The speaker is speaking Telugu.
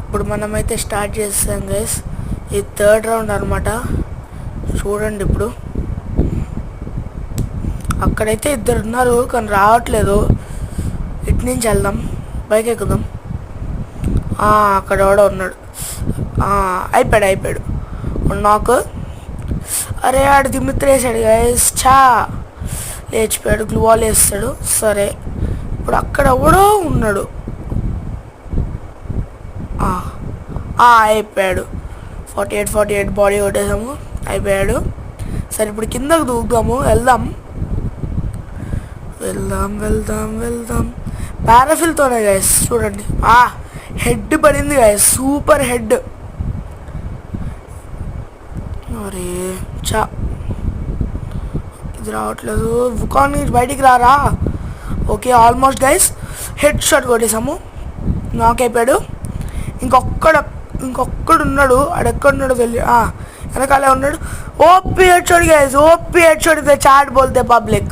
ఇప్పుడు మనమైతే స్టార్ట్ చేస్తాం గైస్. ఇది 3rd రౌండ్ అనమాట. చూడండి ఇప్పుడు అక్కడైతే 2 ఉన్నారు కానీ రావట్లేదు. ఇటు నుంచి వెళ్దాం, బైక్ ఎక్కుదాం. అక్కడ కూడా ఉన్నాడు. అయిపోయాడు నాకు. అరే ఆడు దిమ్మిత్రేసాడు గైస్. లేచిపోయాడు. గ్లూవాల్ వేస్తాడు. సరే ఇప్పుడు అక్కడ ఎవడో ఉన్నాడు. అయిపోయాడు. 48 బాడీ కొట్టేసాము. అయిపోయాడు. సరే ఇప్పుడు కిందకు దూకుదాము. వెళ్దాం. పారాఫిల్తోనే గైస్. చూడండి హెడ్ పడింది గైస్. Super head. అరే ఇది రావట్లేదు. వుకాన్ బయటికి రారా. Okay almost guys head shot కొట్టేసాము. నాక్ అయిపోయాడు. ఇంకొక్కడు ఉన్నాడు. ఆడెక్కడున్నాడు వెళ్ళి వెనకాలే ఉన్నాడు. OP head shot guys. OP head shot. Chat బోల్తే పబ్లిక్.